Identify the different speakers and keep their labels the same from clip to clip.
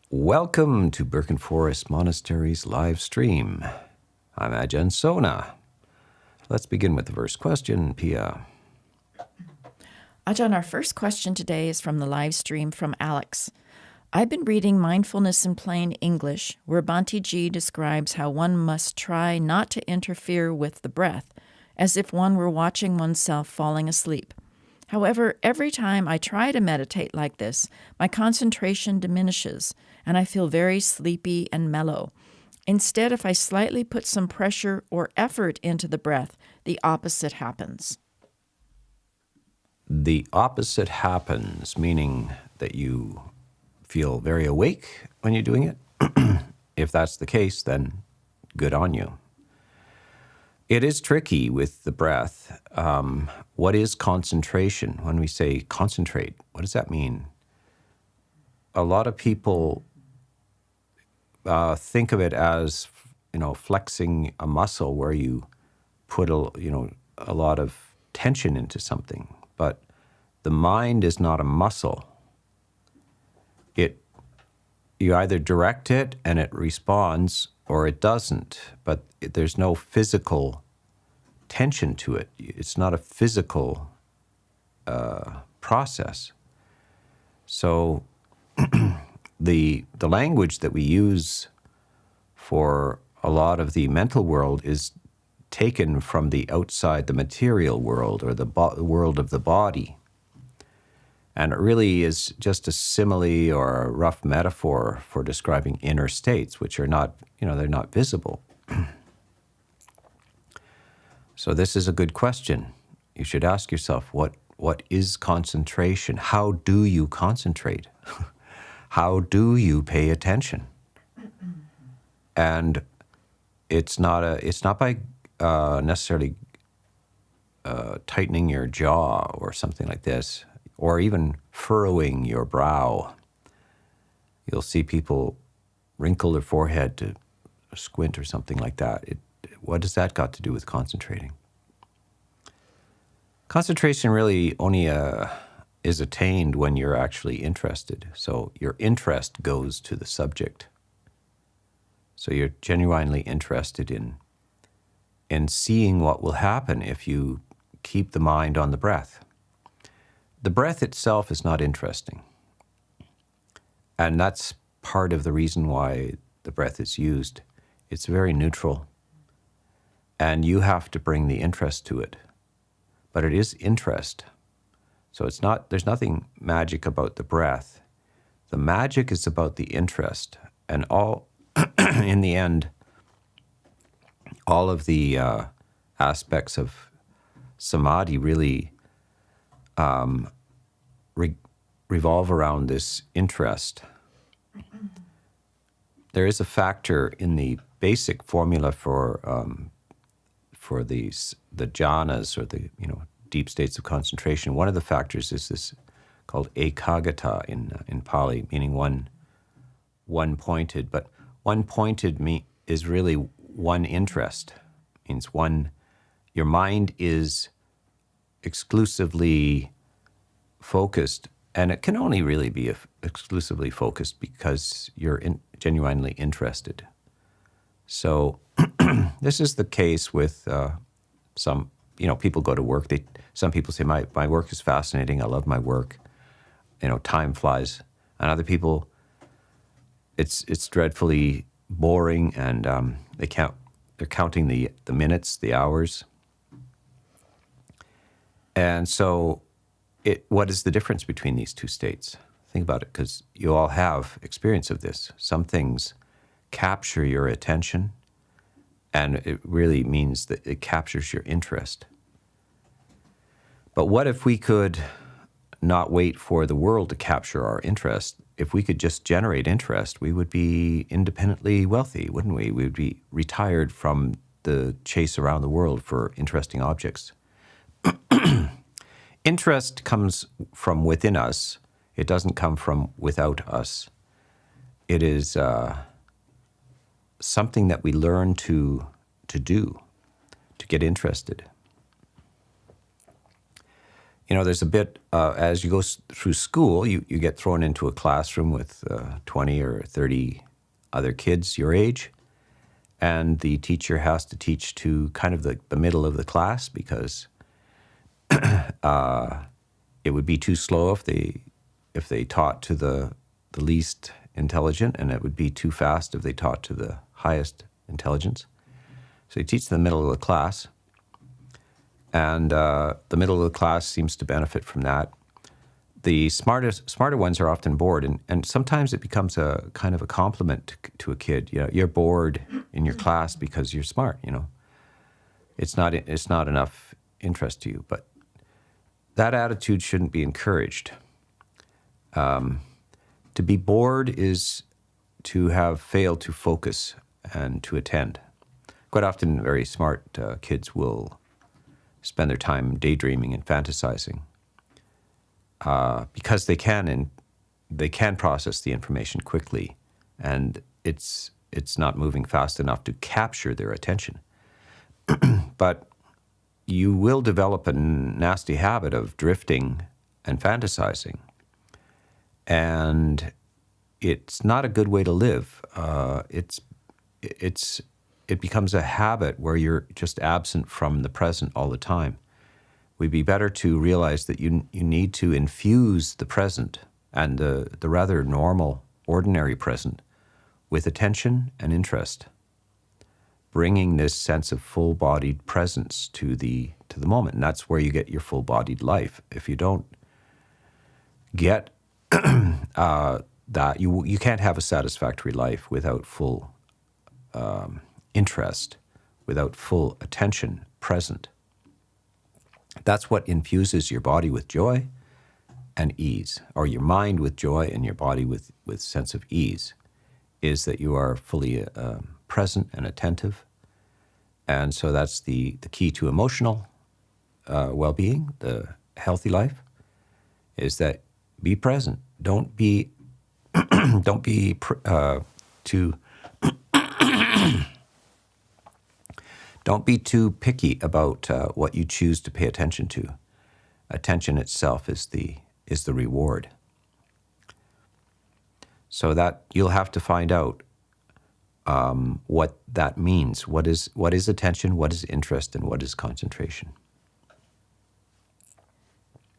Speaker 1: Welcome to Birken Forest Monastery's live stream. I'm Ajahn Sona. Let's begin with the first question, Pia.
Speaker 2: Ajahn, our first question today is from the live stream from Alex. I've been reading Mindfulness in Plain English, where Bhante G describes how one must try not to interfere with the breath, as if one were watching oneself falling asleep. However, every time I try to meditate like this, my concentration diminishes, and I feel very sleepy and mellow. Instead, if I slightly put some pressure or effort into the breath, the opposite happens.
Speaker 1: The opposite happens, meaning that you feel very awake when you're doing it. If that's the case, then good on you. It is tricky with the breath. What is concentration? When we say concentrate, what does that mean? A lot of people think of it as, flexing a muscle where you put a lot of tension into something. But the mind is not a muscle. You either direct it and it responds, or it doesn't, but there's no physical tension to it. It's not a physical process. So the language that we use for a lot of the mental world is taken from the outside, the material world, or the world of the body. And it really is just a simile or a rough metaphor for describing inner states, which are not, they're not visible. So this is a good question. You should ask yourself, what is concentration? How do you concentrate? How do you pay attention? And it's not by necessarily tightening your jaw or something like this, or even furrowing your brow. You'll see people wrinkle their forehead to squint or something like that. What does that got to do with concentrating? Concentration really only is attained when you're actually interested. So your interest goes to the subject. So you're genuinely interested in seeing what will happen if you keep the mind on the breath. The breath itself is not interesting. And that's part of the reason why the breath is used. It's very neutral. And you have to bring the interest to it. But it is interest. So there's nothing magic about the breath. The magic is about the interest. And in the end, all of the aspects of samadhi really revolve around this interest. There is a factor in the basic formula for the jhanas, or the deep states of concentration. One of the factors is this called ekaggata in Pali, meaning one-pointed. But one-pointed is really one interest. Means your mind is exclusively focused, and it can only really be exclusively focused because you're genuinely interested. So this is the case with some, people go to work. Some people say, my work is fascinating. I love my work. Time flies. And other people, it's dreadfully boring, and they're counting the minutes, the hours. And so what is the difference between these two states? Think about it, because you all have experience of this. Some things capture your attention, and it really means that it captures your interest. But what if we could not wait for the world to capture our interest? If we could just generate interest, we would be independently wealthy, wouldn't we? We would be retired from the chase around the world for interesting objects. Interest comes from within us. It doesn't come from without us. It is something that we learn to do, to get interested. there's a bit, as you go through school, you get thrown into a classroom with 20 or 30 other kids your age, and the teacher has to teach to kind of the middle of the class, because it would be too slow if they taught to the least intelligent, and it would be too fast if they taught to the highest intelligence. So you teach the middle of the class, and the middle of the class seems to benefit from that. The smarter ones are often bored, and sometimes it becomes a kind of a compliment to a kid. You're bored in your class because you're smart. It's not enough interest to you, but that attitude shouldn't be encouraged. To be bored is to have failed to focus and to attend. Quite often, very smart kids will spend their time daydreaming and fantasizing because they can process the information quickly, and it's not moving fast enough to capture their attention. But you will develop a nasty habit of drifting and fantasizing, and it's not a good way to live. It becomes a habit where you're just absent from the present all the time. We'd be better to realize that you need to infuse the present and the rather normal, ordinary present with attention and interest, bringing this sense of full-bodied presence to the moment. And that's where you get your full-bodied life. If you don't get that, you can't have a satisfactory life without full interest, without full attention present. That's what infuses your body with joy and ease, or your mind with joy and your body with sense of ease, is that you are fully present and attentive. And so that's the key to emotional well-being, the healthy life, is that be present. Don't be Don't be too picky about what you choose to pay attention to. Attention itself is the reward. So that you'll have to find out what that means. What is attention? What is interest? And what is concentration?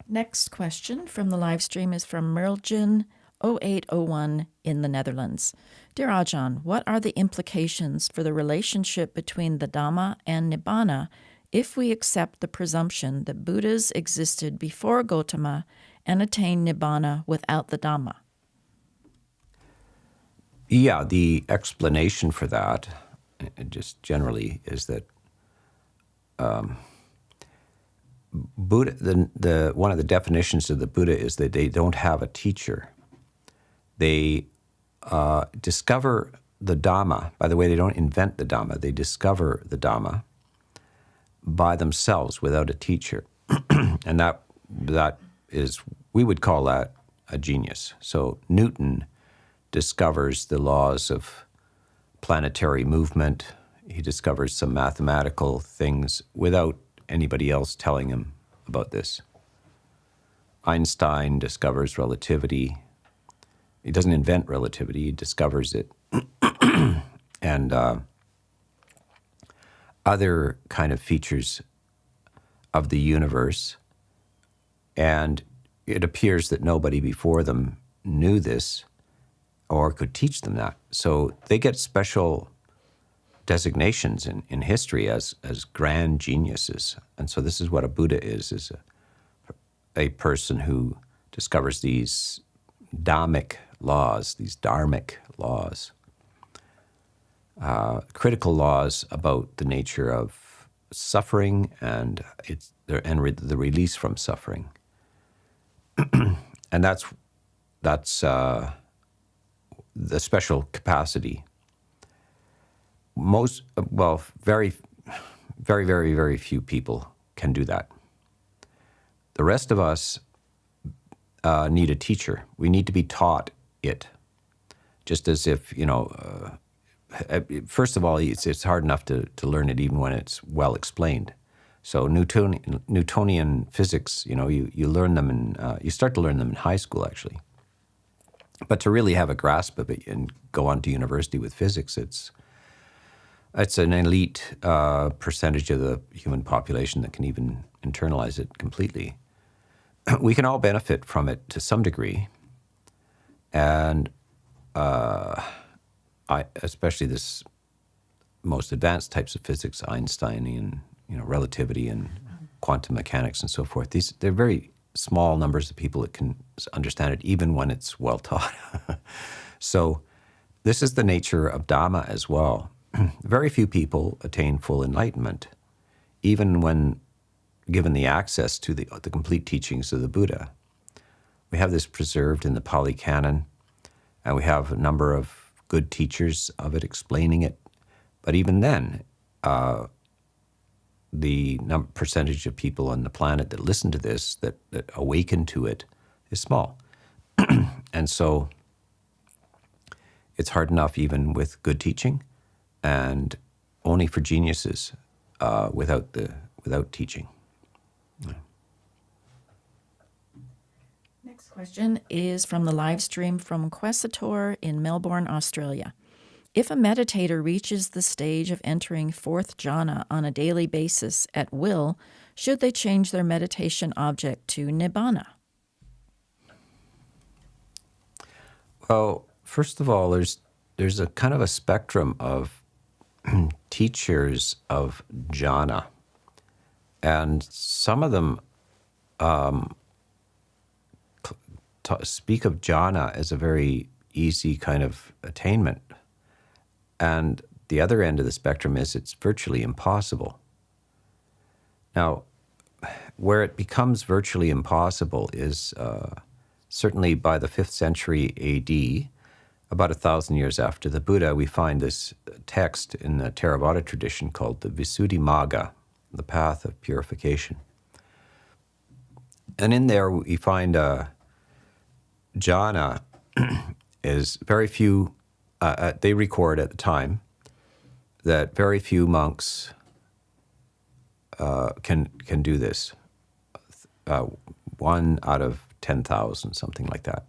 Speaker 2: Next question from the live stream is from Merljin 0801 in the Netherlands. Dear Ajahn, what are the implications for the relationship between the Dhamma and Nibbana if we accept the presumption that Buddhas existed before Gautama and attained Nibbana without the Dhamma?
Speaker 1: Yeah, the explanation for that, just generally, is that Buddha. One of the definitions of the Buddha is that they don't have a teacher. They discover the Dhamma. By the way, they don't invent the Dhamma. They discover the Dhamma by themselves without a teacher. And that is, we would call that a genius. So Newton discovers the laws of planetary movement. He discovers some mathematical things without anybody else telling him about this. Einstein discovers relativity. He doesn't invent relativity, he discovers it. And other kind of features of the universe. And it appears that nobody before them knew this or could teach them that. So they get special designations in history as grand geniuses. And so this is what a Buddha is a person who discovers these dhammic laws, these dharmic laws, critical laws about the nature of suffering and the release from suffering. And that's the special capacity. Very, very, very, very few people can do that. The rest of us need a teacher. We need to be taught it. Just as if, first of all, it's hard enough to learn it even when it's well explained. So Newtonian physics, you learn them you start to learn them in high school, actually. But to really have a grasp of it and go on to university with physics, it's an elite percentage of the human population that can even internalize it completely. We can all benefit from it to some degree, and especially this most advanced types of physics, Einsteinian, relativity and quantum mechanics and so forth. They're very small numbers of people that can understand it, even when it's well taught. So this is the nature of Dhamma as well. Very few people attain full enlightenment, even when given the access to the complete teachings of the Buddha. We have this preserved in the Pali canon, and we have a number of good teachers of it explaining it. But even then, the percentage of people on the planet that listen to this, that awaken to it, is small. And so it's hard enough even with good teaching, and only for geniuses without teaching.
Speaker 2: Next question is from the live stream from Questator in Melbourne, Australia. If a meditator reaches the stage of entering fourth jhana on a daily basis at will, should they change their meditation object to Nibbana?
Speaker 1: Well, first of all, there's a kind of a spectrum of teachers of jhana, and some of them speak of jhana as a very easy kind of attainment. And the other end of the spectrum is it's virtually impossible. Now, where it becomes virtually impossible is certainly by the 5th century AD, about 1,000 years after the Buddha, we find this text in the Theravada tradition called the Visuddhimagga, the path of purification. And in there we find jhana is very few. They record at the time that very few monks can do this. 1 out of 10,000, something like that.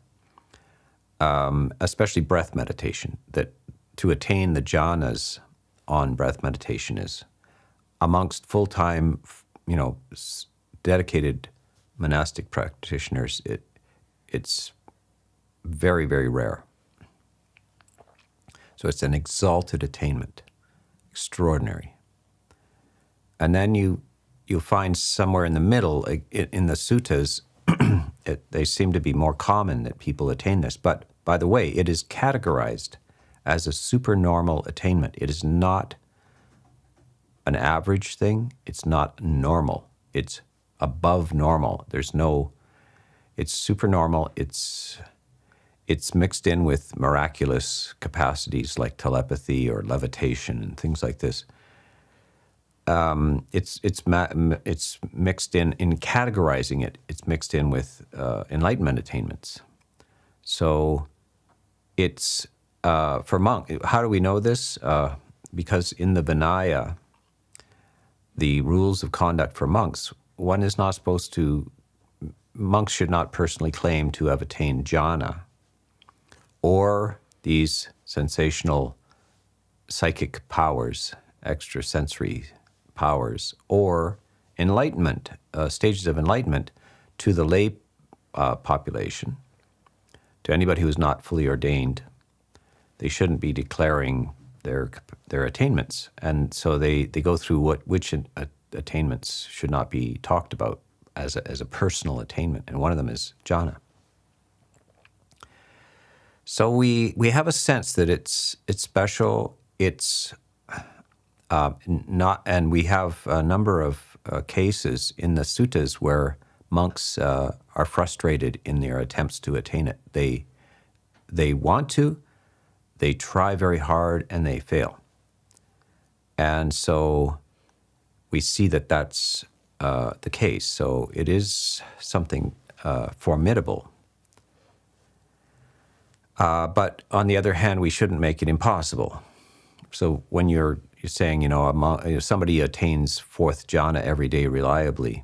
Speaker 1: Especially breath meditation. That to attain the jhanas on breath meditation is amongst full-time, dedicated monastic practitioners. It's very, very rare. So it's an exalted attainment, extraordinary. And then you'll find somewhere in the middle, in the suttas, they seem to be more common that people attain this. But by the way, it is categorized as a supernormal attainment. It is not an average thing. It's not normal. It's above normal. It's supernormal. It's mixed in with miraculous capacities like telepathy or levitation and things like this. It's mixed in categorizing it. It's mixed in with enlightenment attainments. So it's for monk. How do we know this? Because in the Vinaya, the rules of conduct for monks, one is not supposed to. Monks should not personally claim to have attained jhana, or these sensational psychic powers, extrasensory powers, or enlightenment, stages of enlightenment to the lay population, to anybody who is not fully ordained. They shouldn't be declaring their attainments. And so they go through which attainments should not be talked about as a personal attainment, and one of them is jhana. So we have a sense that it's special. It's not, and we have a number of cases in the suttas where monks are frustrated in their attempts to attain it. They want to, they try very hard, and they fail. And so we see that that's the case. So it is something formidable. But on the other hand, we shouldn't make it impossible. So when you're you're saying, somebody attains fourth jhana every day reliably.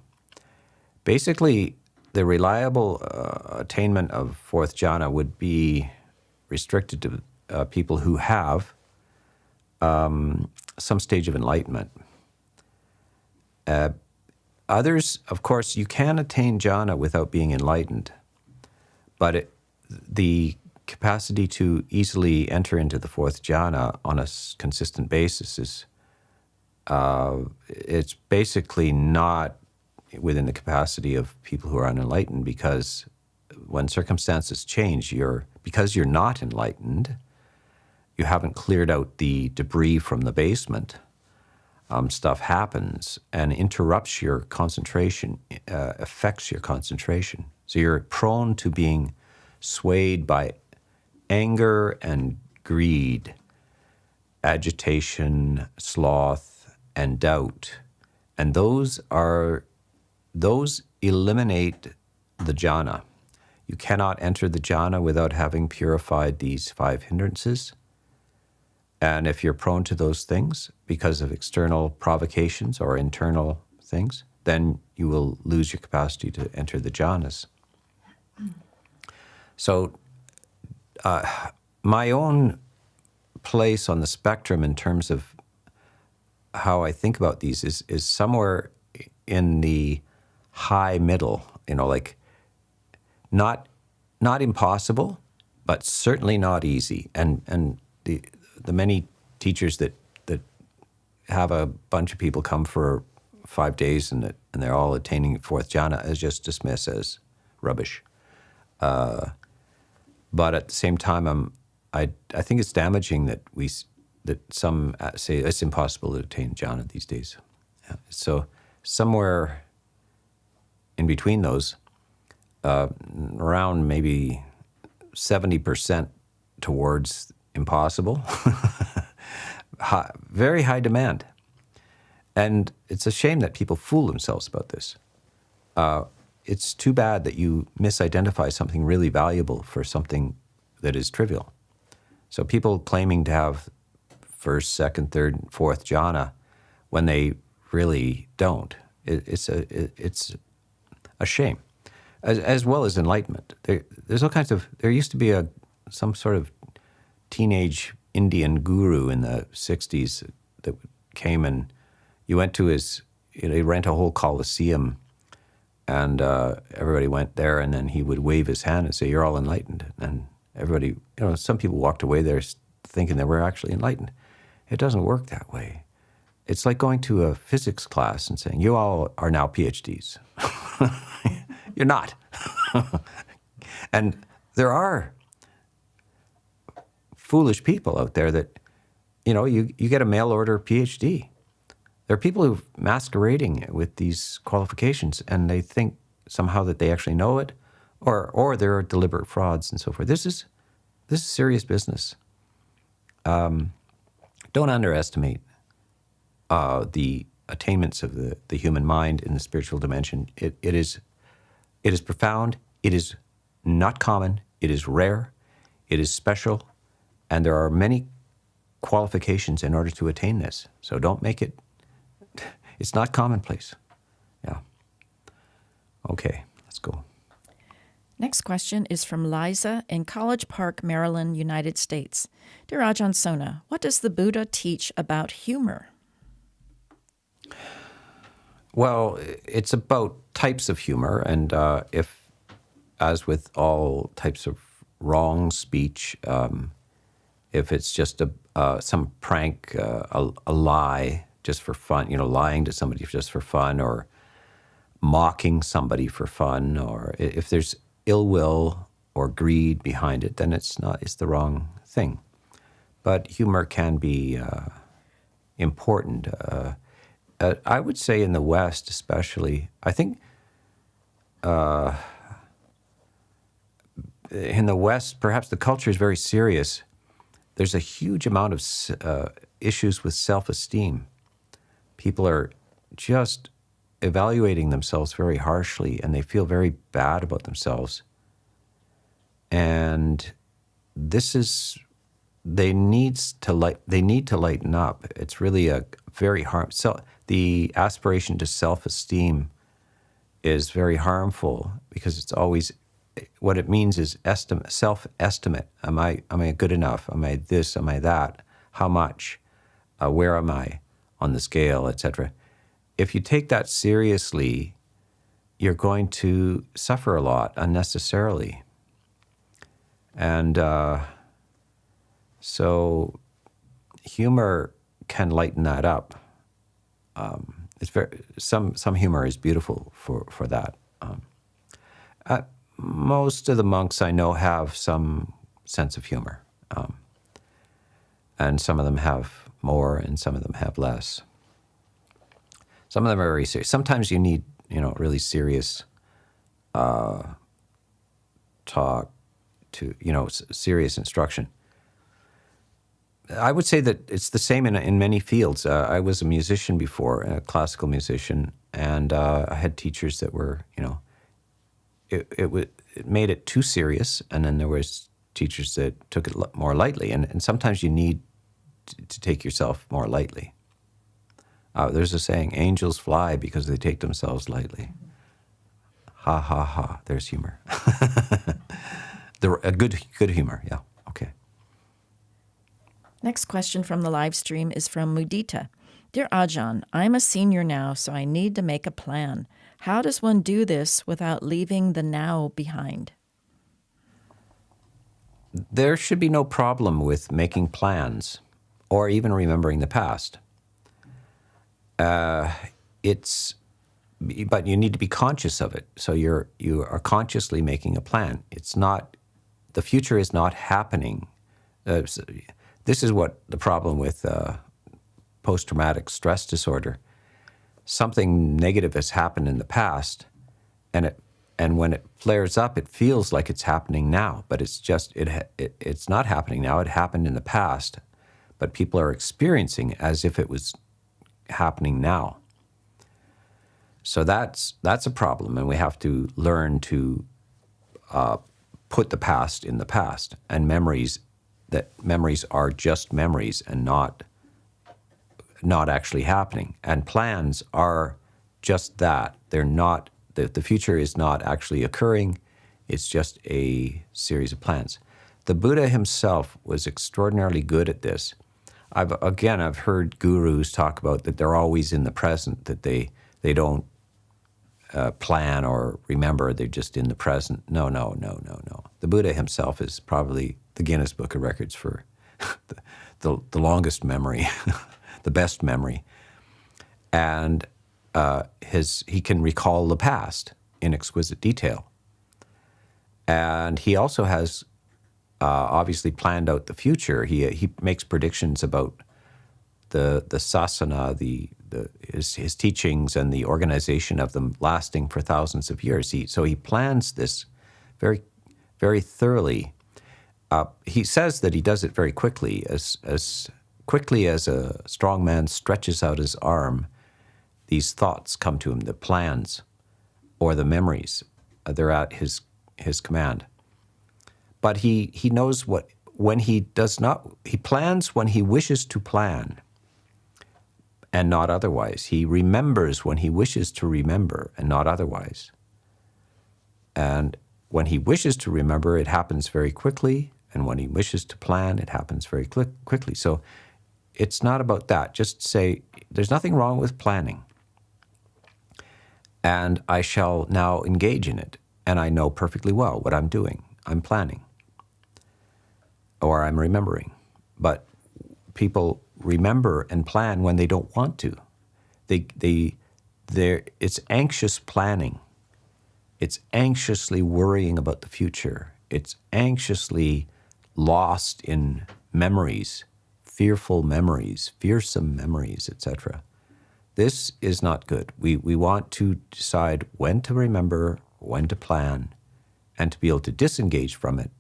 Speaker 1: Basically, the reliable attainment of fourth jhana would be restricted to people who have some stage of enlightenment. Others, of course, you can attain jhana without being enlightened, but the capacity to easily enter into the fourth jhana on a consistent basis is, it's basically not within the capacity of people who are unenlightened, because when circumstances change, because you're not enlightened, you haven't cleared out the debris from the basement. Stuff happens and interrupts your concentration, affects your concentration. So you're prone to being swayed by anger and greed, agitation, sloth, and doubt. And those eliminate the jhana. You cannot enter the jhana without having purified these 5 hindrances. And if you're prone to those things because of external provocations or internal things, then you will lose your capacity to enter the jhanas. So my own place on the spectrum in terms of how I think about these is somewhere in the high middle, like not impossible, but certainly not easy. And the many teachers that have a bunch of people come for 5 days and they're all attaining fourth jhana is just dismissed as rubbish. But at the same time, I think it's damaging that some say it's impossible to attain jhana these days. Yeah. So somewhere in between those, around maybe 70% towards impossible, very high demand. And it's a shame that people fool themselves about this. It's too bad that you misidentify something really valuable for something that is trivial. So people claiming to have first, second, third, fourth jhana when they really don't, it's a shame, as well as enlightenment. There's all kinds of, there used to be some sort of teenage Indian guru in the 60s that came, and you went to his, he'd rent a whole coliseum, and everybody went there, and then he would wave his hand and say, "You're all enlightened." And everybody, some people walked away there thinking they were actually enlightened. It doesn't work that way. It's like going to a physics class and saying, "You all are now PhDs." You're not. And there are foolish people out there that, you get a mail order PhD. There are people who are masquerading with these qualifications, and they think somehow that they actually know it, or there are deliberate frauds and so forth. This is serious business. Don't underestimate the attainments of the human mind in the spiritual dimension. It is profound. It is not common. It is rare. It is special. And there are many qualifications in order to attain this. So don't make it, it's not commonplace. Yeah. Okay, let's go.
Speaker 2: Next question is from Liza in College Park, Maryland, United States. Dear Ajahn Sona, what does the Buddha teach about humor?
Speaker 1: Well, it's about types of humor, and if, as with all types of wrong speech, if it's just some prank, a lie just for fun, lying to somebody just for fun, or mocking somebody for fun, or if there's ill will or greed behind it, then it's the wrong thing. But humor can be important. I would say in the West especially, I think in the West, perhaps the culture is very serious. There's a huge amount of issues with self-esteem. People are just evaluating themselves very harshly, and they feel very bad about themselves. And this is they need to lighten up. It's really a very so the aspiration to self-esteem is very harmful, because it's always, what it means is self-estimate. Am I good enough? Am I this? Am I that? How much? Where am I on the scale, etc.? If you take that seriously, you're going to suffer a lot unnecessarily. And so humor can lighten that up. It's some humor is beautiful for that. Most of the monks I know have some sense of humor, and some of them have more, and some of them have less. Some of them are very serious. Sometimes you need, really serious talk to, serious instruction. I would say that it's the same in many fields. I was a musician before, a classical musician, and I had teachers that were, it made it too serious, and then there was teachers that took it more lightly, and sometimes you need to take yourself more lightly. There's a saying, angels fly because they take themselves lightly. Ha, ha, ha, there's humor. A good humor, yeah, okay.
Speaker 2: Next question from the live stream is from Mudita. Dear Ajahn, I'm a senior now, so I need to make a plan. How does one do this without leaving the now behind?
Speaker 1: There should be no problem with making plans or even remembering the past. But you need to be conscious of it. So you are consciously making a plan. The future is not happening. This is what the problem with post-traumatic stress disorder. Something negative has happened in the past, and when it flares up, it feels like it's happening now, but it's not happening now. It happened in the past, but people are experiencing it as if it was happening now. So that's a problem, and we have to learn to put the past in the past, and memories are just memories and not actually happening. And plans are just that. They're not, the future is not actually occurring. It's just a series of plans. The Buddha himself was extraordinarily good at this. I've heard gurus talk about that they're always in the present, that they don't plan or remember, they're just in the present. No. The Buddha himself is probably the Guinness Book of Records for the longest memory, the best memory. And he can recall the past in exquisite detail. And he also has obviously planned out the future. He makes predictions about the sasana, his teachings and the organization of them lasting for thousands of years. So he plans this very, very thoroughly. He says that he does it very quickly, as quickly as a strong man stretches out his arm. These thoughts come to him, the plans or the memories. They're at his command. But he knows when he plans when he wishes to plan, and not otherwise. He remembers when he wishes to remember, and not otherwise. And when he wishes to remember, it happens very quickly, and when he wishes to plan, it happens very quickly. So it's not about that. Just say, there's nothing wrong with planning, and I shall now engage in it, and I know perfectly well what I'm doing. I'm planning, or I'm remembering. But people remember and plan when they don't want to. It's anxious planning. It's anxiously worrying about the future. It's anxiously lost in memories, fearful memories, fearsome memories, etc. This is not good. We want to decide when to remember, when to plan, and to be able to disengage from it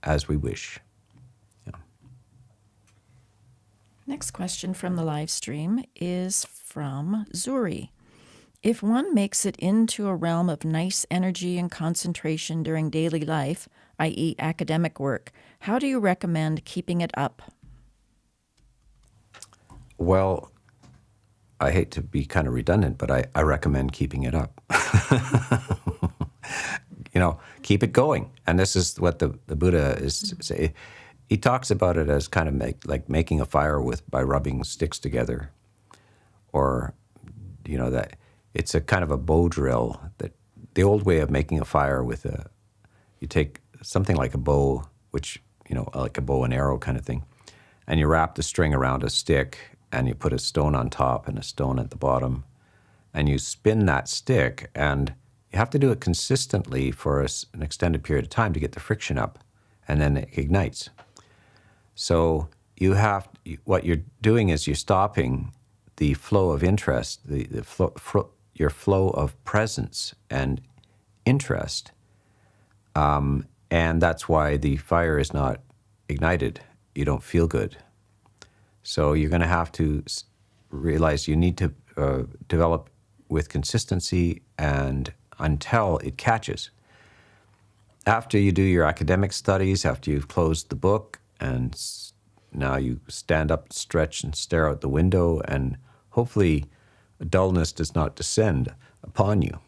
Speaker 1: as we wish.
Speaker 2: Next question from the live stream is from Zuri. If one makes it into a realm of nice energy and concentration during daily life, i.e. academic work, how do you recommend keeping it up?
Speaker 1: Well, I hate to be kind of redundant, but I recommend keeping it up. Keep it going. And this is what the Buddha is saying. He talks about it as kind of like making a fire by rubbing sticks together, or that it's a kind of a bow drill. That the old way of making a fire you take something like a bow, which like a bow and arrow kind of thing, and you wrap the string around a stick, and you put a stone on top and a stone at the bottom, and you spin that stick, and you have to do it consistently for an extended period of time to get the friction up, and then it ignites. So what you're doing is you're stopping the flow of interest, your flow of presence and interest, and that's why the fire is not ignited. You don't feel good. So you're going to have to realize you need to develop with consistency and until it catches. After you do your academic studies, after you've closed the book, and now you stand up, stretch, and stare out the window, and hopefully dullness does not descend upon you.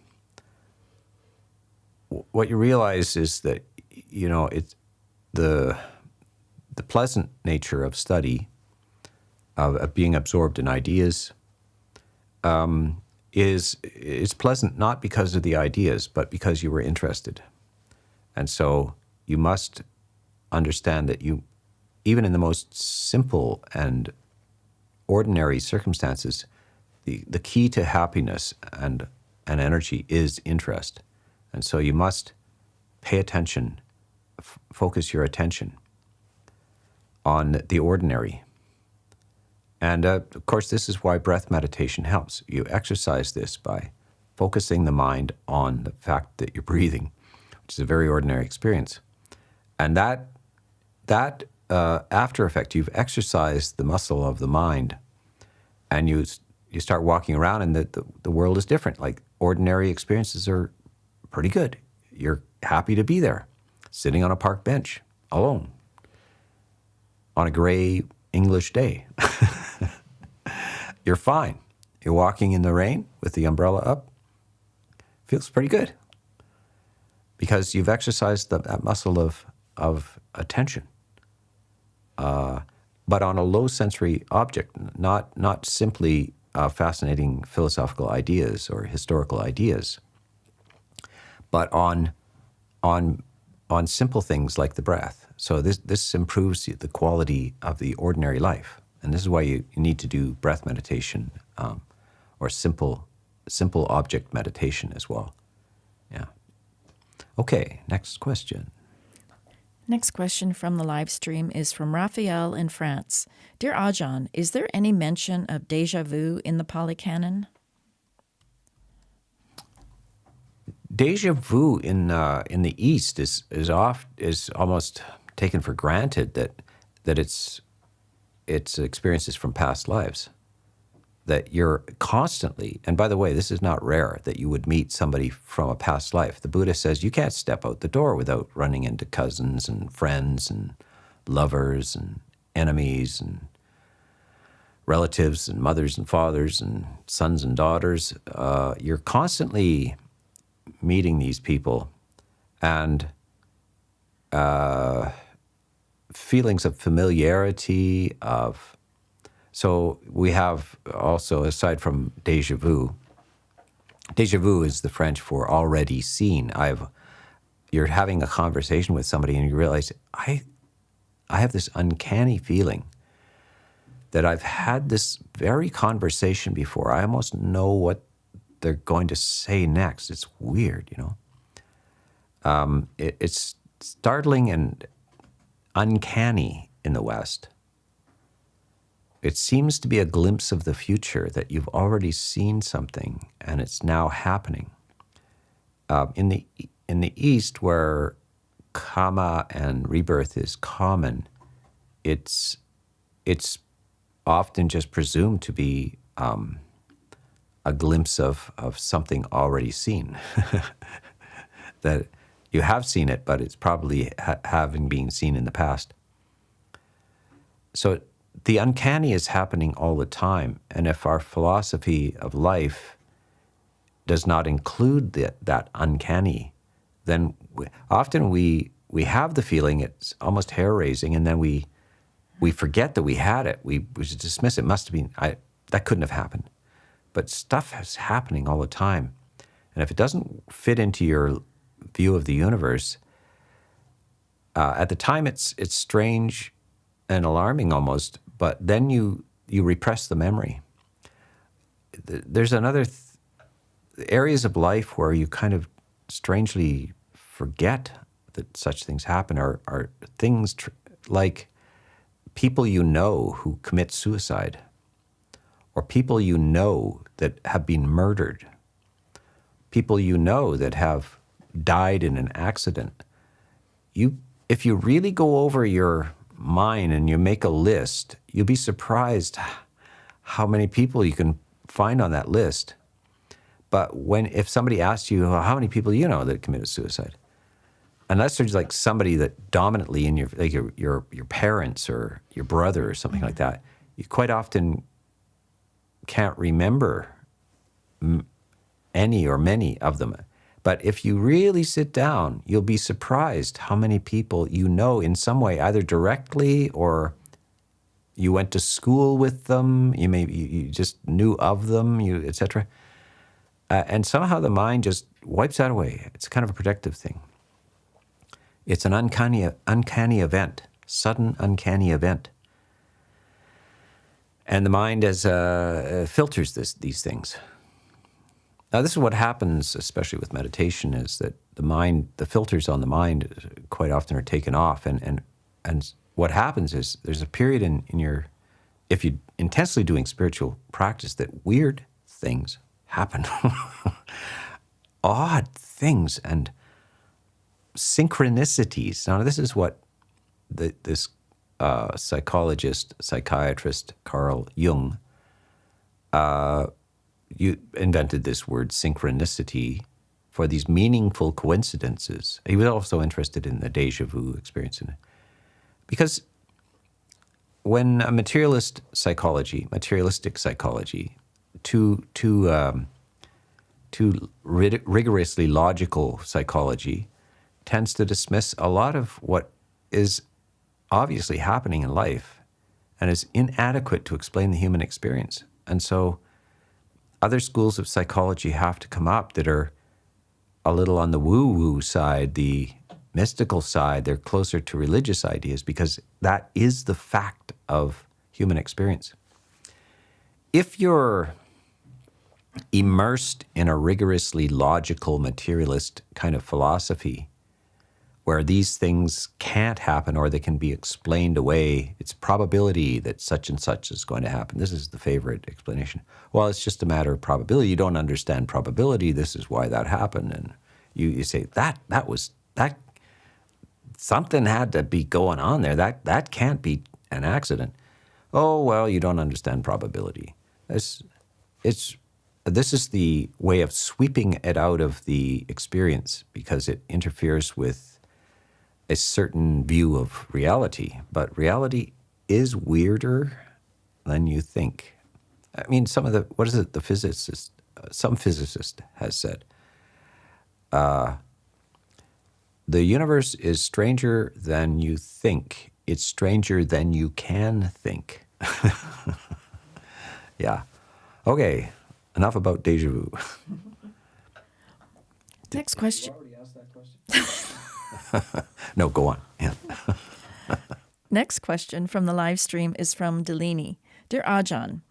Speaker 1: What you realize is that, it's the pleasant nature of study, of being absorbed in ideas, is pleasant not because of the ideas, but because you were interested. And so you must understand that even in the most simple and ordinary circumstances, the key to happiness and energy is interest. And so you must pay attention, focus your attention on the ordinary. And of course, this is why breath meditation helps. You exercise this by focusing the mind on the fact that you're breathing, which is a very ordinary experience. And that after effect, you've exercised the muscle of the mind, and you start walking around, and the world is different. Like, ordinary experiences are pretty good. You're happy to be there, sitting on a park bench, alone, on a gray English day. You're fine. You're walking in the rain with the umbrella up. Feels pretty good, because you've exercised that muscle of attention, but on a low sensory object, not simply fascinating philosophical ideas or historical ideas, but on simple things like the breath. So this improves the quality of the ordinary life, and this is why you need to do breath meditation or simple object meditation as well. Yeah. Okay, next question.
Speaker 2: Next question from the live stream is from Raphael in France. Dear Ajahn, is there any mention of DEJA VU in the Pali canon?
Speaker 1: DEJA VU in the East is almost taken for granted that it's experiences from past lives. That you're constantly, and by the way, this is not rare, that you would meet somebody from a past life. The Buddha says you can't step out the door without running into cousins and friends and lovers and enemies and relatives and mothers and fathers and sons and daughters. You're constantly meeting these people, and feelings of familiarity, so we have also, aside from DEJA VU is the French for already seen. You're having a conversation with somebody and you realize, I have this uncanny feeling that I've had this very conversation before. I almost know what they're going to say next. It's weird, It's startling and uncanny in the West. It seems to be a glimpse of the future, that you've already seen something and it's now happening. In the East, where karma and rebirth is common, it's often just presumed to be a glimpse of something already seen. That you have seen it, but it's probably having been seen in the past. So the uncanny is happening all the time. And if our philosophy of life does not include that uncanny, then often we have the feeling it's almost hair-raising, and then we forget that we had it. We just dismiss it. Must have been, that couldn't have happened. But stuff is happening all the time. And if it doesn't fit into your view of the universe, at the time it's strange and alarming almost, but then you repress the memory. There's another areas of life where you kind of strangely forget that such things happen, are things like people you know who commit suicide, or people you know that have been murdered, people you know that have died in an accident. If you really go over your mind and you make a list, you'll be surprised how many people you can find on that list. But if somebody asks you, how many people you know that committed suicide, unless there's like somebody that dominantly in your parents or your brother or something like that, you quite often can't remember any or many of them. But if you really sit down, you'll be surprised how many people you know in some way, either directly or you went to school with them, you just knew of them, etc. And somehow the mind just wipes that away. It's kind of a protective thing. It's an uncanny event, sudden uncanny event. And the mind filters these things. Now, this is what happens, especially with meditation, is that the filters on the mind quite often are taken off. And what happens is there's a period if you're intensely doing spiritual practice, that weird things happen. Odd things and synchronicities. Now, this is what this psychiatrist, Carl Jung, you invented this word synchronicity for these meaningful coincidences. He was also interested in the DEJA VU experience. Because when a materialistic psychology, too rigorously logical psychology tends to dismiss a lot of what is obviously happening in life and is inadequate to explain the human experience. And so other schools of psychology have to come up that are a little on the woo-woo side, the mystical side. They're closer to religious ideas because that is the fact of human experience. If you're immersed in a rigorously logical, materialist kind of philosophy where these things can't happen or they can be explained away, it's probability that such and such is going to happen. This is the favorite explanation. Well, it's just a matter of probability. You don't understand probability. This is why that happened. And you say, that something had to be going on there. That can't be an accident. Oh, well, you don't understand probability. This is the way of sweeping it out of the experience because it interferes with a certain view of reality. But reality is weirder than you think. I mean, some physicist has said, the universe is stranger than you think. It's stranger than you can think. Yeah. Okay. Enough about DEJA VU.
Speaker 2: Next question.
Speaker 3: You already asked that question?
Speaker 1: No, go on. Yeah.
Speaker 2: Next question from the live stream is from Delini. Dear Ajahn,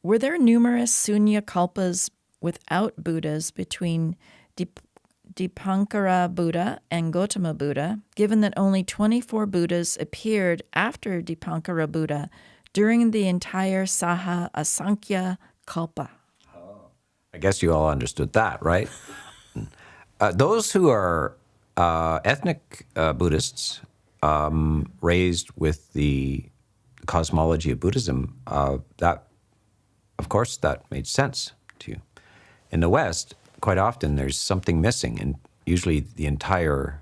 Speaker 2: were there numerous sunya kalpas without Buddhas between Deepankara Buddha and Gautama Buddha, given that only 24 Buddhas appeared after Deepankara Buddha during the entire saha asankya kalpa?
Speaker 1: I guess you all understood that, right? Those who are ethnic Buddhists raised with the cosmology of Buddhism, that, of course, that made sense to you. In the West, quite often there's something missing, and usually the entire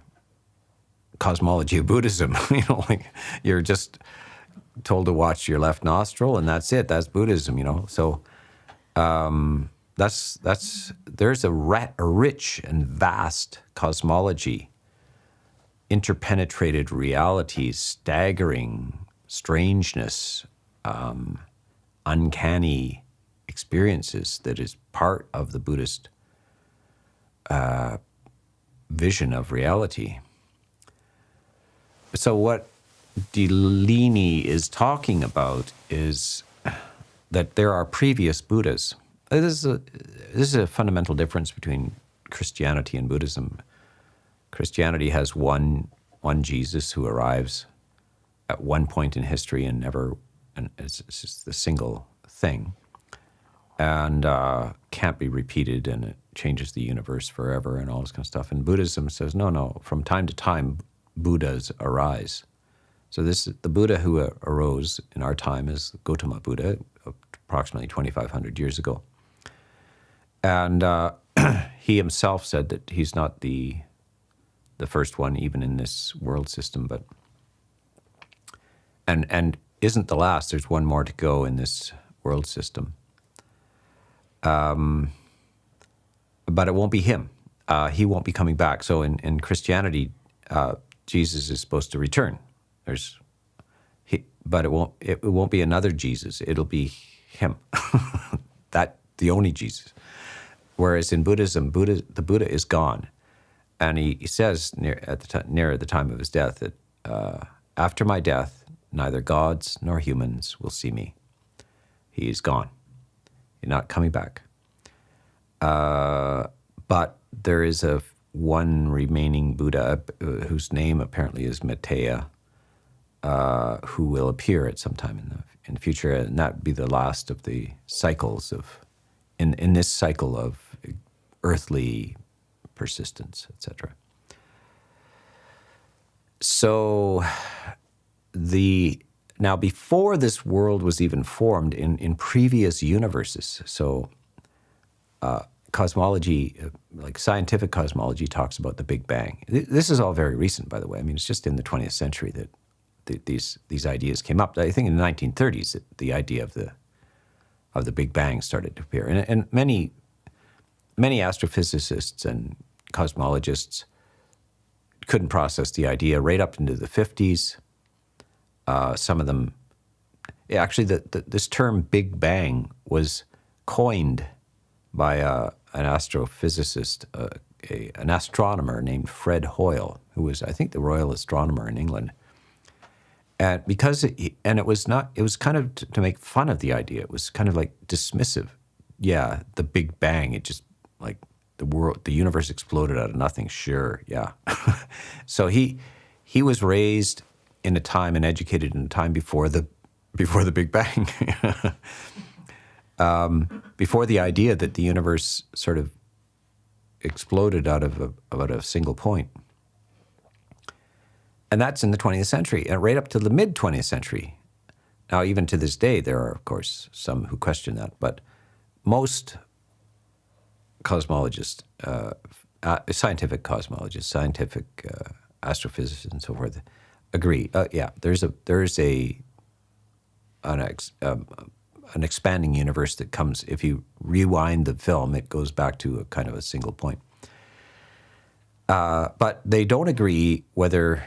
Speaker 1: cosmology of Buddhism, like you're just told to watch your left nostril, and that's it. That's Buddhism, So there's a rich and vast cosmology, interpenetrated realities, staggering strangeness, uncanny experiences that is part of the Buddhist vision of reality. So what Delini is talking about is that there are previous Buddhas. This is a fundamental difference between Christianity and Buddhism. Christianity has one Jesus who arrives at one point in history and it's just the single thing, and can't be repeated, and it changes the universe forever and all this kind of stuff. And Buddhism says, no, from time to time, Buddhas arise. So the Buddha who arose in our time is Gautama Buddha, approximately 2,500 years ago. And he himself said that he's not the first one, even in this world system, but and isn't the last. There's one more to go in this world system. But it won't be him. He won't be coming back. So in Christianity, Jesus is supposed to return. But it won't be another Jesus. It'll be him. The only Jesus. Whereas in Buddhism, the Buddha is gone, and he says near the time of his death that after my death, neither gods nor humans will see me. He is gone. He's not coming back. But there is one remaining Buddha whose name apparently is Meditator, who will appear at some time in the future, and that would be the last of the cycles in this cycle of earthly persistence, etc. So now before this world was even formed, in previous universes, so cosmology, like scientific cosmology, talks about the Big Bang. This is all very recent, by the way. I mean, it's just in the 20th century that these ideas came up. I think in the 1930s, the idea of the Big Bang started to appear, and many astrophysicists and cosmologists couldn't process the idea right up into the 50s. Some of them, actually, this term Big Bang was coined by an astrophysicist, an astronomer named Fred Hoyle, who was, I think, the Royal Astronomer in England. And it was kind of to make fun of the idea. It was kind of like dismissive. Yeah, the Big Bang. It just like the universe exploded out of nothing. Sure, yeah. So he was raised in a time and educated in a time before the Big Bang, before the idea that the universe sort of exploded out of a single point. And that's in the 20th century, and right up to the mid-20th century. Now, even to this day, there are, of course, some who question that, but most cosmologists, scientific cosmologists, scientific astrophysicists, and so forth, agree. There's an expanding universe that comes. If you rewind the film, it goes back to a kind of a single point. But they don't agree whether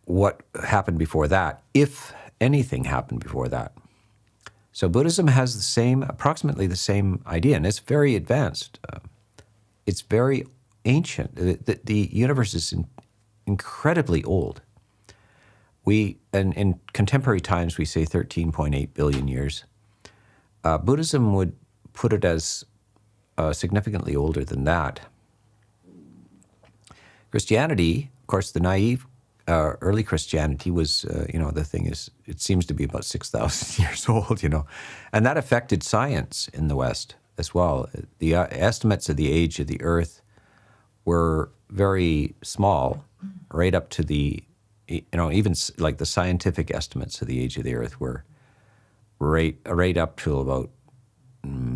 Speaker 1: what happened before that, if anything happened before that. So Buddhism has approximately the same idea, and it's very advanced. It's very ancient. The universe is incredibly old. In contemporary times, we say 13.8 billion years. Buddhism would put it as significantly older than that. Christianity, of course, the naive early Christianity was, the thing is, it seems to be about 6,000 years old, and that affected science in the West as well. The estimates of the age of the Earth were very small, right up to even like the scientific estimates of the age of the Earth were right up to about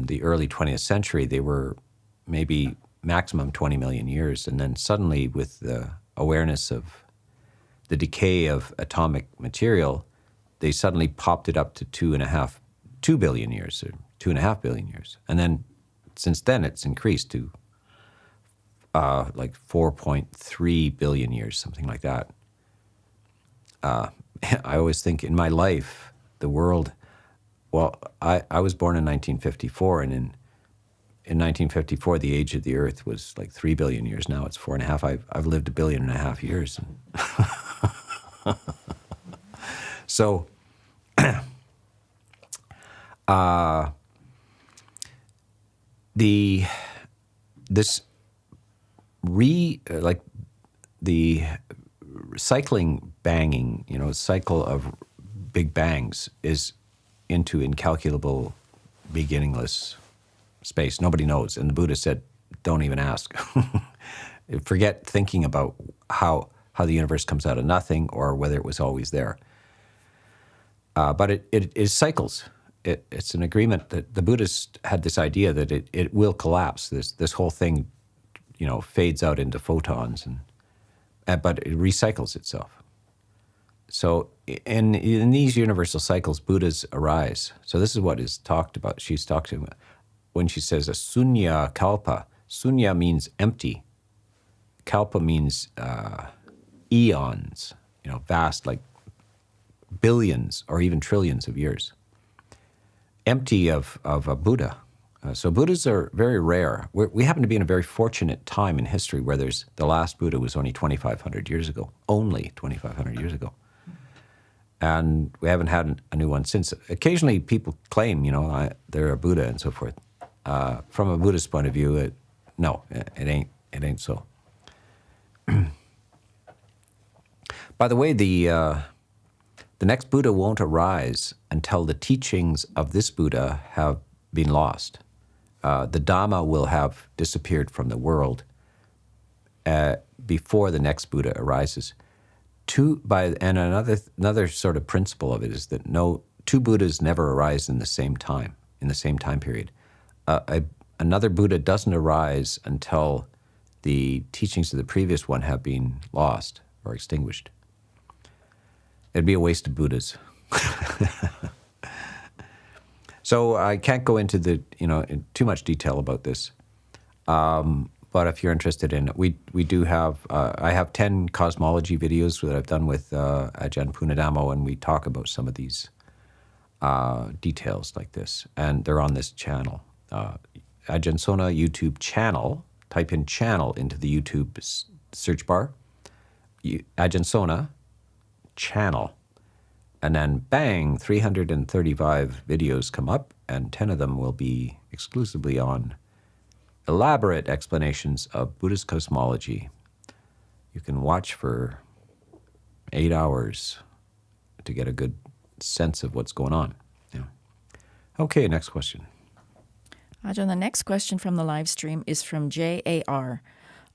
Speaker 1: the early 20th century, they were maybe maximum 20 million years. And then suddenly, with the awareness of the decay of atomic material, they suddenly popped it up to 2 billion years, or 2.5 billion years. And then since then, it's increased to like 4.3 billion years, something like that. I always think in my life, the world, well, I was born in 1954, and in 1954, the age of the Earth was like 3 billion years. Now it's 4.5. I've lived 1.5 billion years. So, the cycling banging, cycle of big bangs is into incalculable, beginningless space. Nobody knows. And the Buddha said, don't even ask. Forget thinking about how the universe comes out of nothing or whether it was always there. But it cycles. It's an agreement that the Buddhists had this idea that it will collapse. This whole thing, fades out into photons, but it recycles itself. So in these universal cycles, Buddhas arise. So this is what is talked about. She's talked to when she says a sunya kalpa. Sunya means empty. Kalpa means eons, vast, like billions or even trillions of years. Empty of a Buddha. So Buddhas are very rare. We happen to be in a very fortunate time in history where the last Buddha was only 2,500 years ago, only 2,500 years ago. And we haven't had a new one since. Occasionally people claim, they're a Buddha and so forth. From a Buddhist point of view, no, it ain't so. By the way, the next Buddha won't arise until the teachings of this Buddha have been lost. The Dhamma will have disappeared from the world before the next Buddha arises. And another sort of principle of it is that two Buddhas never arise in the same time period. Another Buddha doesn't arise until the teachings of the previous one have been lost or extinguished. It'd be a waste of Buddhas. So I can't go into in too much detail about this. But if you're interested in it, we do have, I have 10 cosmology videos that I've done with Ajahn Punadamo, and we talk about some of these details like this. And they're on this channel. Ajahn Sona YouTube channel. Type in channel into the YouTube search bar. Ajahn Sona channel. And then bang, 335 videos come up, and 10 of them will be exclusively on elaborate explanations of Buddhist cosmology. You can watch for 8 hours to get a good sense of what's going on. Yeah. Okay, next question.
Speaker 2: Ajahn, the next question from the live stream is from JAR.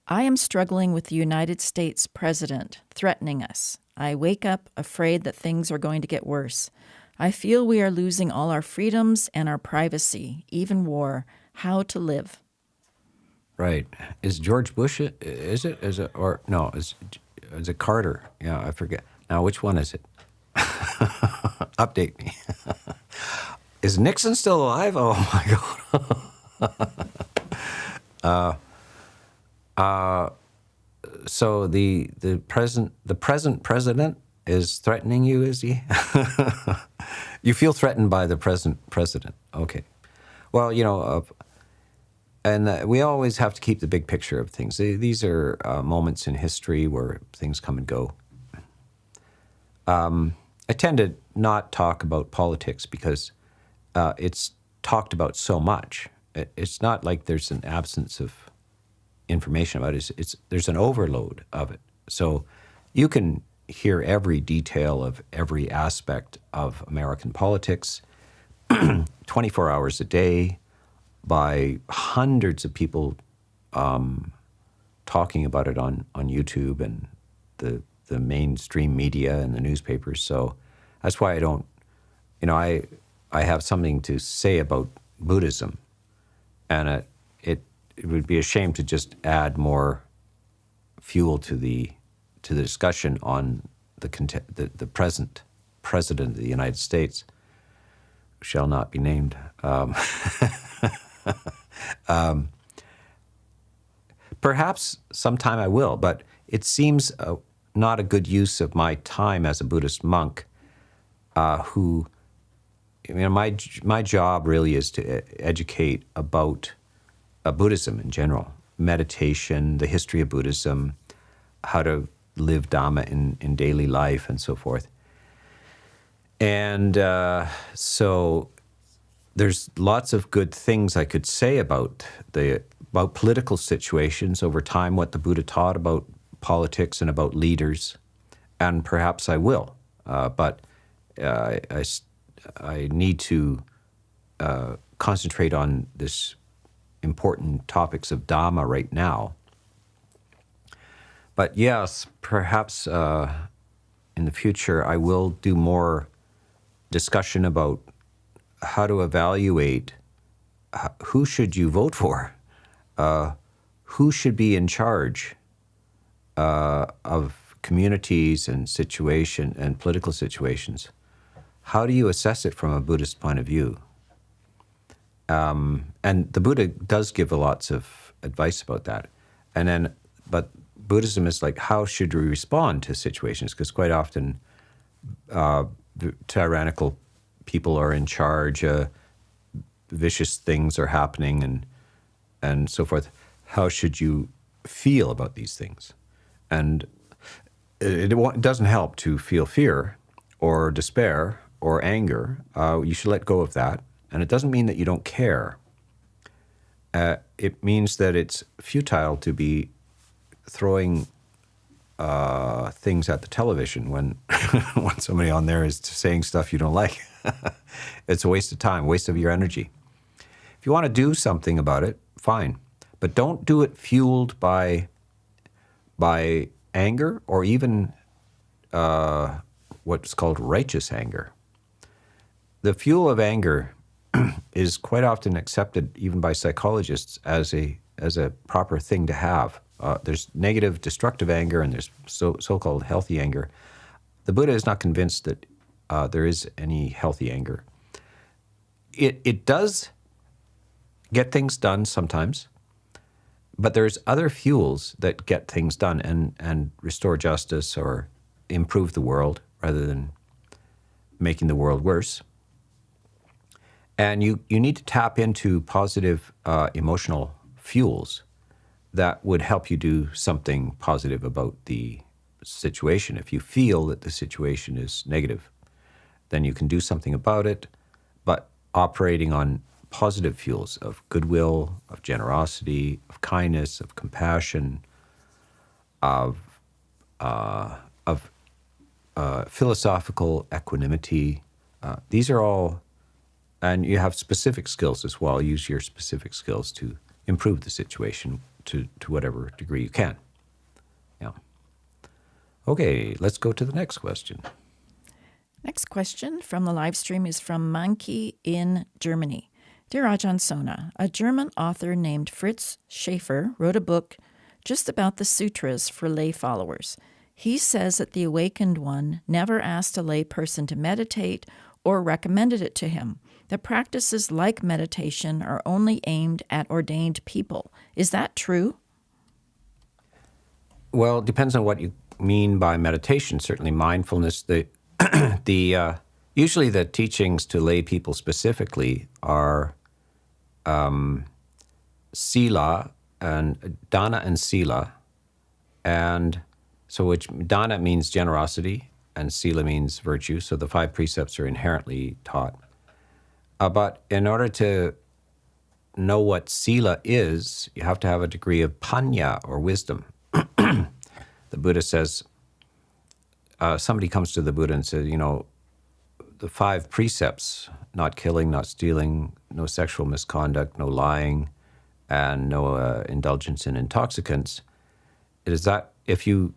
Speaker 2: I am struggling with the United States president threatening us. I wake up afraid that things are going to get worse. I feel we are losing all our freedoms and our privacy, even war. How to live?
Speaker 1: Right. Is George Bush it? Is it? Is it? Or no, is it Carter? Yeah, I forget. Now, which one is it? Update me. Is Nixon still alive? Oh, my God. So the present president is threatening you, is he? You feel threatened by the present president. Okay. Well, and we always have to keep the big picture of things. These are moments in history where things come and go. I tend to not talk about politics because it's talked about so much. It's not like there's an absence of information about it. There's an overload of it. So you can hear every detail of every aspect of American politics 24 hours a day by hundreds of people talking about it on YouTube and the mainstream media and the newspapers. So that's why I don't, I have something to say about Buddhism, and it would be a shame to just add more fuel to the discussion on the present president of the United States, who shall not be named. Perhaps sometime I will, but it seems not a good use of my time as a Buddhist monk, who, my job really is to educate about Buddhism in general, meditation, the history of Buddhism, how to live Dhamma in daily life, and so forth. And so there's lots of good things I could say about political situations over time, what the Buddha taught about politics and about leaders, and perhaps I will. But I need to concentrate on this important topics of Dhamma right now. But yes, perhaps in the future I will do more discussion about how to evaluate who should you vote for, who should be in charge of communities and political situations. How do you assess it from a Buddhist point of view? And the Buddha does give lots of advice about that. But Buddhism is like, how should we respond to situations? Because quite often tyrannical people are in charge, vicious things are happening, and so forth. How should you feel about these things? And it doesn't help to feel fear or despair or anger. You should let go of that. And it doesn't mean that you don't care. It means that it's futile to be throwing things at the television when when somebody on there is saying stuff you don't like. It's a waste of time, waste of your energy. If you want to do something about it, fine. But don't do it fueled by anger or even what's called righteous anger. The fuel of anger is quite often accepted even by psychologists as a proper thing to have. There's negative, destructive anger, and there's so-called healthy anger. The Buddha is not convinced that there is any healthy anger. It does get things done sometimes, but there's other fuels that get things done and restore justice or improve the world rather than making the world worse. And you need to tap into positive emotional fuels that would help you do something positive about the situation. If you feel that the situation is negative, then you can do something about it, but operating on positive fuels of goodwill, of generosity, of kindness, of compassion, of philosophical equanimity. These are all, and you have specific skills as well. Use your specific skills to improve the situation to whatever degree you can. Yeah. Okay, let's go to the next question.
Speaker 2: Next question from the live stream is from Monkey in Germany. Dear Ajahn Sona, a German author named Fritz Schäfer wrote a book just about the sutras for lay followers. He says that the awakened one never asked a lay person to meditate or recommended it to him. That practices like meditation are only aimed at ordained people. Is that true?
Speaker 1: Well, it depends on what you mean by meditation. Certainly mindfulness, usually the teachings to lay people specifically are sila and dana and sila. And so which dana means generosity and sila means virtue. So the 5 precepts are inherently taught. But in order to know what sila is, you have to have a degree of panya or wisdom. The Buddha says, somebody comes to the Buddha and says, the 5 precepts, not killing, not stealing, no sexual misconduct, no lying, and no indulgence in intoxicants, is that if you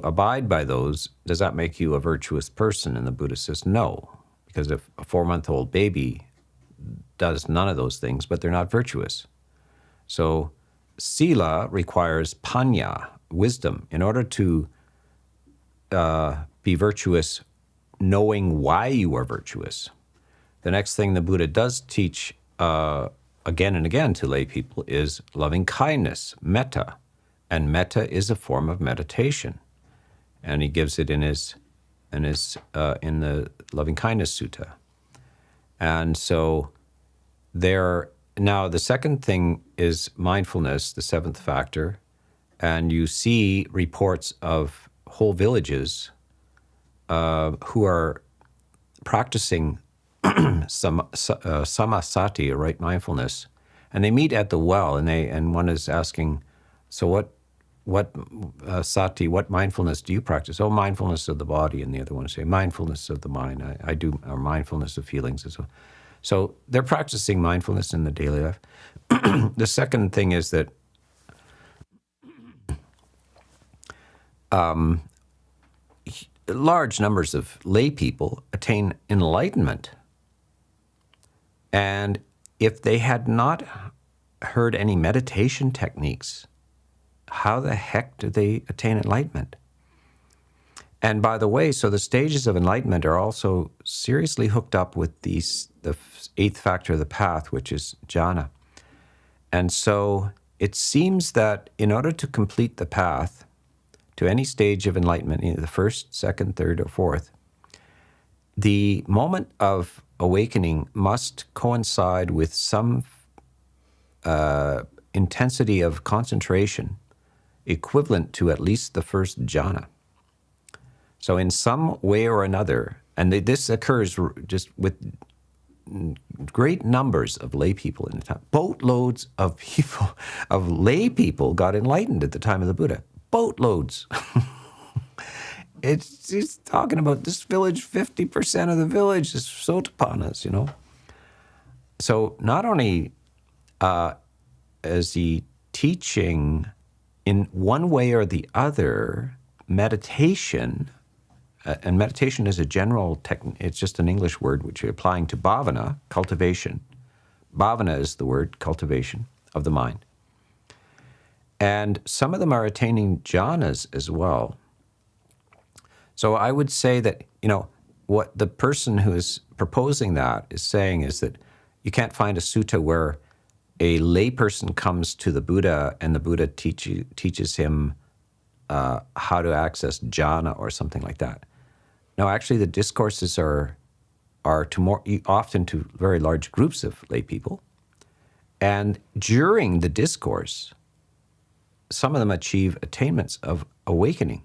Speaker 1: abide by those, does that make you a virtuous person? And the Buddha says no, because if a 4-month-old baby does none of those things, but they're not virtuous. So sila requires panya, wisdom, in order to be virtuous, knowing why you are virtuous. The next thing the Buddha does teach again and again to lay people is loving kindness, metta. And metta is a form of meditation. And he gives it in the Loving Kindness Sutta. And so now the second thing is mindfulness, the seventh factor. And you see reports of whole villages who are practicing samasati, right mindfulness, and they meet at the well, and one is asking, so what sati, what mindfulness do you practice? Oh, mindfulness of the body, and the other one is saying mindfulness of the mind. I do, or mindfulness of feelings as well. So they're practicing mindfulness in the daily life. The second thing is that large numbers of lay people attain enlightenment. And if they had not heard any meditation techniques, how the heck do they attain enlightenment? And by the way, so the stages of enlightenment are also seriously hooked up with the eighth factor of the path, which is JHANA. And so it seems that in order to complete the path to any stage of enlightenment, either the first, second, third, or fourth, the moment of awakening must coincide with some intensity of concentration equivalent to at least the first jhana. So in some way or another, and this occurs just with great numbers of lay people in the time. Boatloads of people, of lay people got enlightened at the time of the Buddha. Boatloads. It's talking about this village, 50% of the village is sotapannas, you know. So not only is he teaching in one way or the other meditation, and meditation is a general technique, it's just an English word which you're applying to bhavana, cultivation. Bhavana is the word, cultivation of the mind. And some of them are attaining jhanas as well. So I would say that, you know, what the person who is proposing that is saying is that you can't find a sutta where a layperson comes to the Buddha and the Buddha teaches him how to access jhana or something like that. No, actually the discourses are often to very large groups of lay people. And during the discourse, some of them achieve attainments of awakening.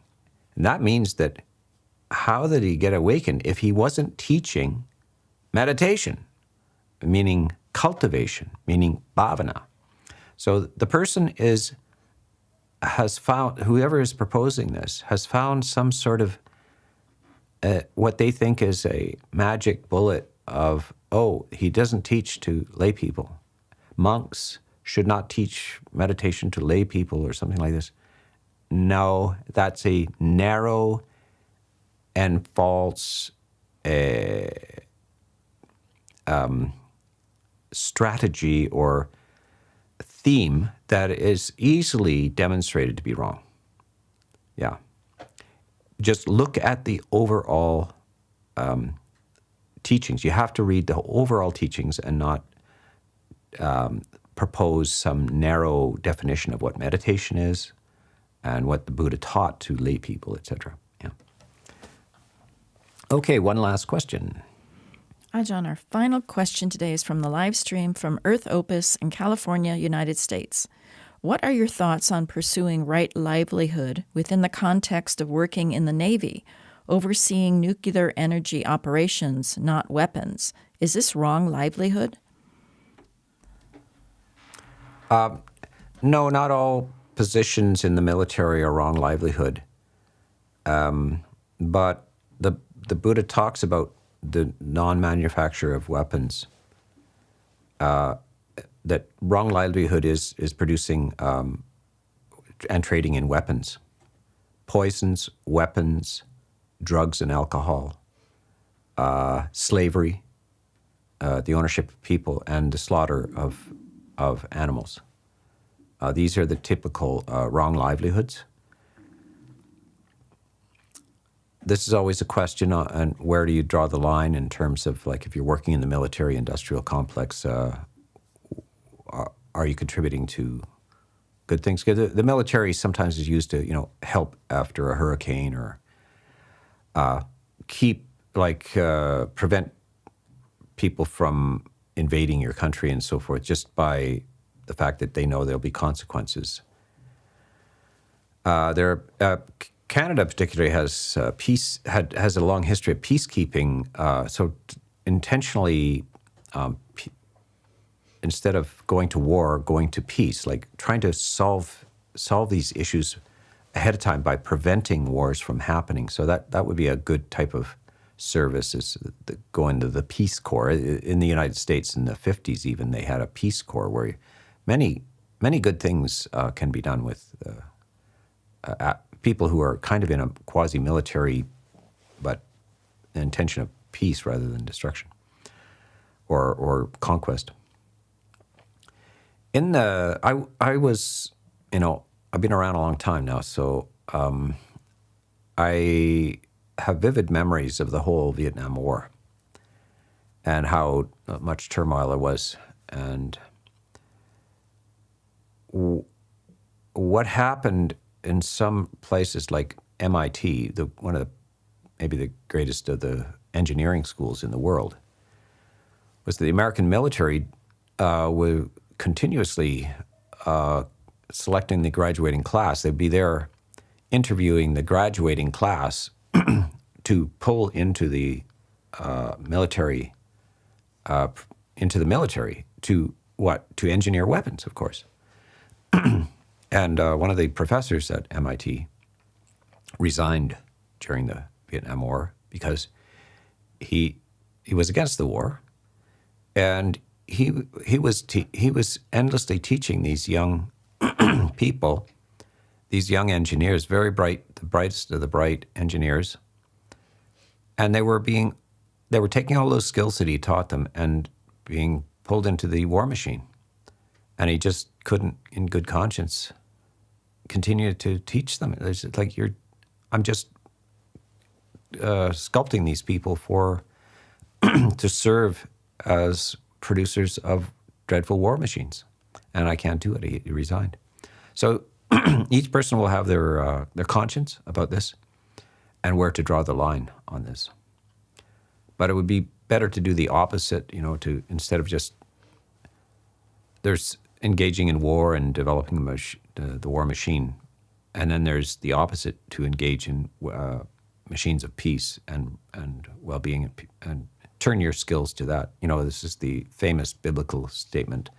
Speaker 1: And that means that how did he get awakened if he wasn't teaching meditation, meaning cultivation, meaning bhavana? So the person has found, whoever is proposing this, has found some sort of what they think is a magic bullet of, oh, he doesn't teach to lay people. Monks should not teach meditation to lay people or something like this. No, that's a narrow and false strategy or theme that is easily demonstrated to be wrong. Yeah. Just look at the overall teachings. You have to read the overall teachings and not propose some narrow definition of what meditation is and what the Buddha taught to lay people, etc. Yeah. Okay, one last question.
Speaker 2: Ajahn, our final question today is from the live stream from Earth Opus in California, United States. What are your thoughts on pursuing right livelihood within the context of working in the Navy, overseeing nuclear energy operations, not weapons? Is this wrong livelihood?
Speaker 1: No, not all positions in the military are wrong livelihood. But the Buddha talks about the non-manufacture of weapons, that wrong livelihood is producing and trading in weapons, poisons, weapons, drugs and alcohol, slavery, the ownership of people, and the slaughter of animals. These are the typical wrong livelihoods. This is always a question on where do you draw the line in terms of, like, if you're working in the military-industrial complex, are you contributing to good things? Because the military sometimes is used to, help after a hurricane or prevent people from invading your country and so forth, just by the fact that they know there'll be consequences. Canada particularly has has a long history of peacekeeping. So intentionally, instead of going to war, going to peace, like trying to solve these issues ahead of time by preventing wars from happening. So that would be a good type of service, is go into the Peace Corps. In the United States in the 50s even, they had a Peace Corps where many good things can be done with people who are kind of in a quasi-military, but an intention of peace rather than destruction or conquest. I was, I've been around a long time now, so I have vivid memories of the whole Vietnam War and how much turmoil there was, and what happened in some places like MIT, one of maybe the greatest of the engineering schools in the world, was the American military were continuously selecting the graduating class. They'd be there interviewing the graduating class to pull into the military, to engineer weapons, of course. And one of the professors at MIT resigned during the Vietnam War because he was against the war, and he was endlessly teaching these young people, these young engineers, very bright, the brightest of the bright engineers, and they were taking all those skills that he taught them and being pulled into the war machine, and he just couldn't, in good conscience, continue to teach them. It's like I'm just sculpting these people to serve as producers of dreadful war machines, and I can't do it. He resigned. So each person will have their conscience about this and where to draw the line on this. But it would be better to do the opposite, to instead of just there's engaging in war and developing the war machine, and then there's the opposite, to engage in machines of peace and well-being and turn your skills to that. This is the famous biblical statement,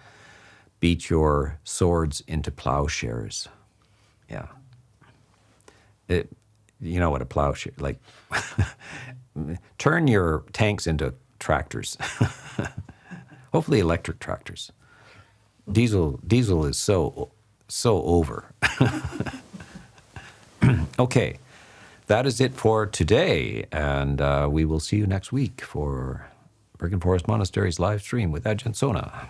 Speaker 1: beat your swords into plowshares. Yeah. You know what a plowshare, like, turn your tanks into tractors. Hopefully electric tractors. Diesel is so over. Okay, that is it for today, and we will see you next week for Birken Forest Monastery's live stream with Ajahn Sona.